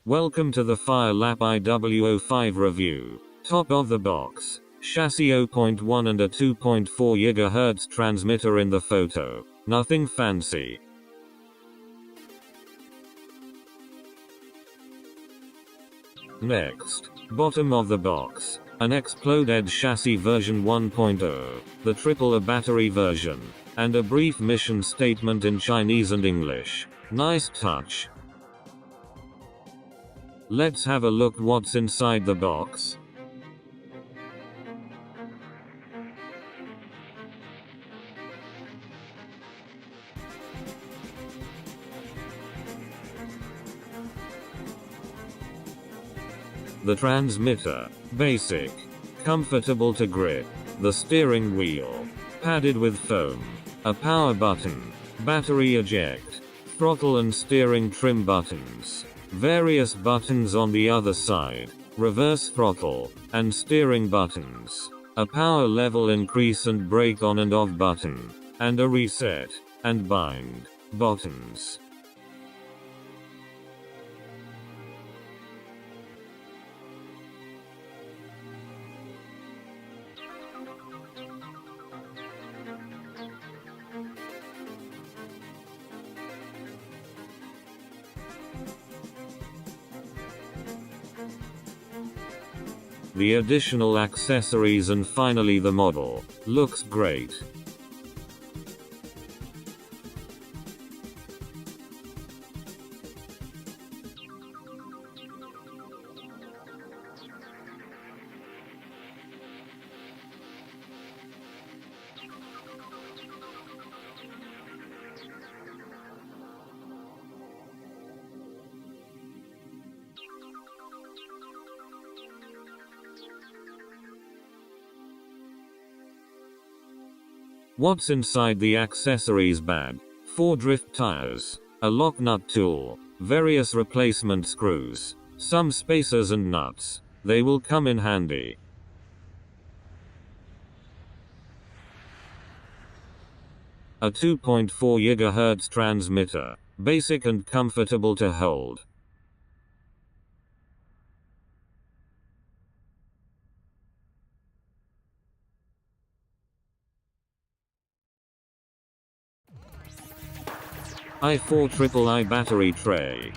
Welcome to the Firelap IW05 review. Top of the box. Chassis 0.1 and a 2.4 GHz transmitter in the photo. Nothing fancy. Next. Bottom of the box. An exploded chassis version 1.0, the triple A battery version, and a brief mission statement in Chinese and English. Nice touch. Let's have a look what's inside the box. The transmitter, basic, comfortable to grip. The steering wheel, padded with foam. A power button, battery eject, throttle and steering trim buttons. Various buttons on the other side, reverse throttle, and steering buttons. A power level increase and brake on and off button, and a reset, and bind, buttons. The additional accessories and finally the model. Looks great. What's inside the accessories bag? 4 drift tires, a lock nut tool, various replacement screws, some spacers and nuts. They will come in handy. A 2.4 GHz transmitter, basic and comfortable to hold. i4 triple I battery tray.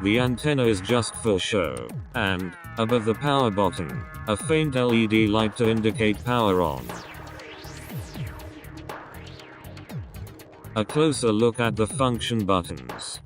The antenna is just for show, and, above the power button, a faint LED light to indicate power on. A closer look at the function buttons.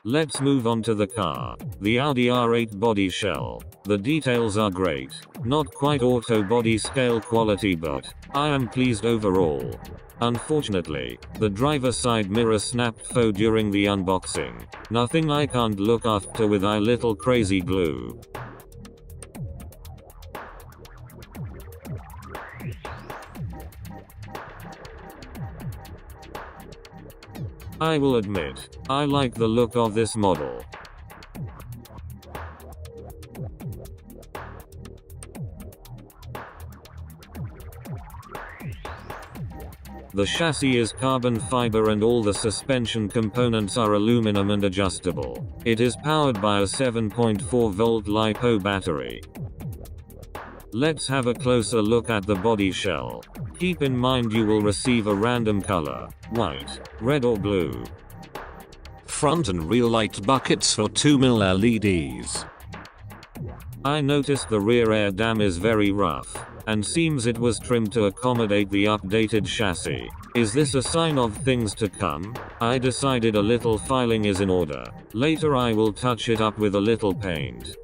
Let's move on to the car. The Audi R8 body shell. The details are great. Not quite auto body scale quality, but I am pleased overall. Unfortunately, the driver side mirror snapped faux during the unboxing. Nothing I can't look after with a little crazy glue. I will admit, I like the look of this model. The chassis is carbon fiber and all the suspension components are aluminum and adjustable. It is powered by a 7.4 volt Lipo battery. Let's have a closer look at the body shell. Keep in mind you will receive a random color, white, red or blue. Front and rear light buckets for 2mm LEDs. I noticed the rear air dam is very rough, and seems it was trimmed to accommodate the updated chassis. Is this a sign of things to come? I decided a little filing is in order. Later I will touch it up with a little paint.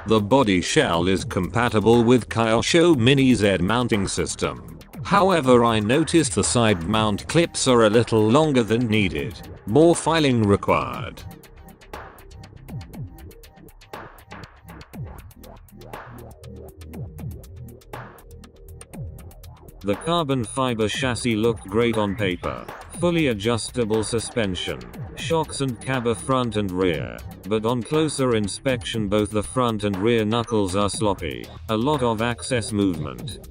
The body shell is compatible with Kyosho Mini Z mounting system. However, I noticed the side mount clips are a little longer than needed. More filing required. The carbon fiber chassis looked great on paper. Fully adjustable suspension, shocks and cab are front and rear, but on closer inspection both the front and rear knuckles are sloppy. A lot of access movement.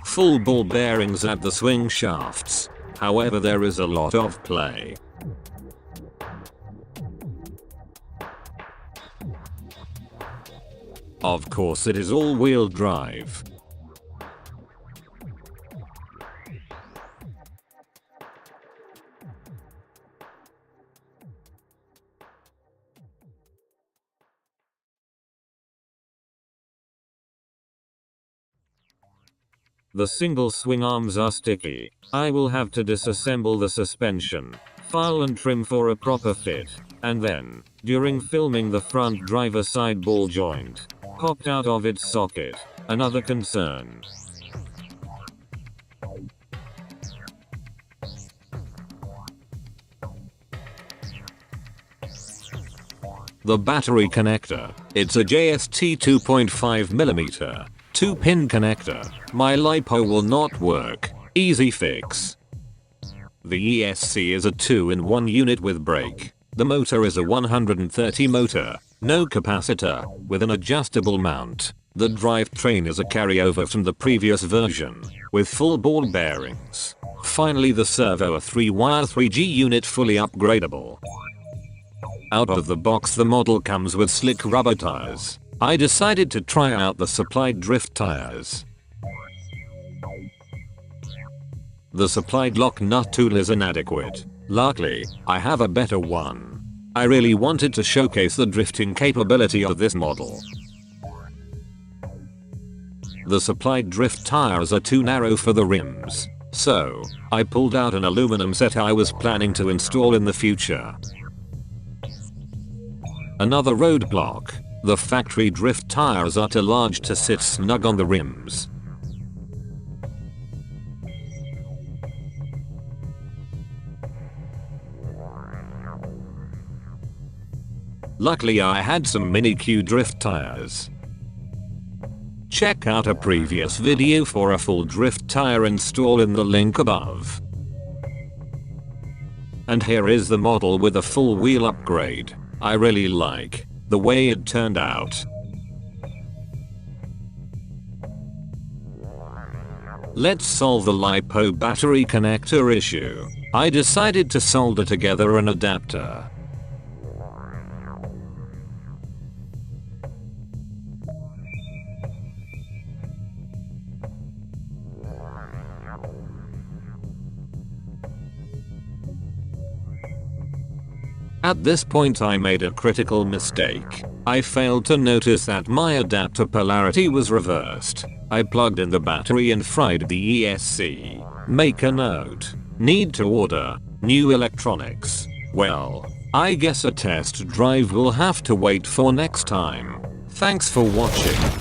Full ball bearings at the swing shafts. However, there is a lot of play. Of course, it is all-wheel drive. The single swing arms are sticky. I will have to disassemble the suspension, file and trim for a proper fit, and then, during filming, the front driver side ball joint popped out of its socket. Another concern. The battery connector. It's a JST 2.5mm, 2-pin connector. My Lipo will not work. Easy fix. The ESC is a 2-in-1 unit with brake. The motor is a 130 motor, no capacitor, with an adjustable mount. The drivetrain is a carryover from the previous version, with full ball bearings. Finally, the servo, a 3-wire 3G unit, fully upgradable. Out of the box, the model comes with slick rubber tires. I decided to try out the supplied drift tires. The supplied lock nut tool is inadequate. Luckily, I have a better one. I really wanted to showcase the drifting capability of this model. The supplied drift tires are too narrow for the rims, so I pulled out an aluminum set I was planning to install in the future. Another roadblock. The factory drift tires are too large to sit snug on the rims. Luckily, I had some mini Q drift tires. Check out a previous video for a full drift tire install in the link above. And here is the model with a full wheel upgrade. I really like the way it turned out. Let's solve the Lipo battery connector issue. I decided to solder together an adapter. At this point I made a critical mistake. I failed to notice that my adapter polarity was reversed. I plugged in the battery and fried the ESC. Make a note. Need to order new electronics. Well, I guess a test drive will have to wait for next time. Thanks for watching.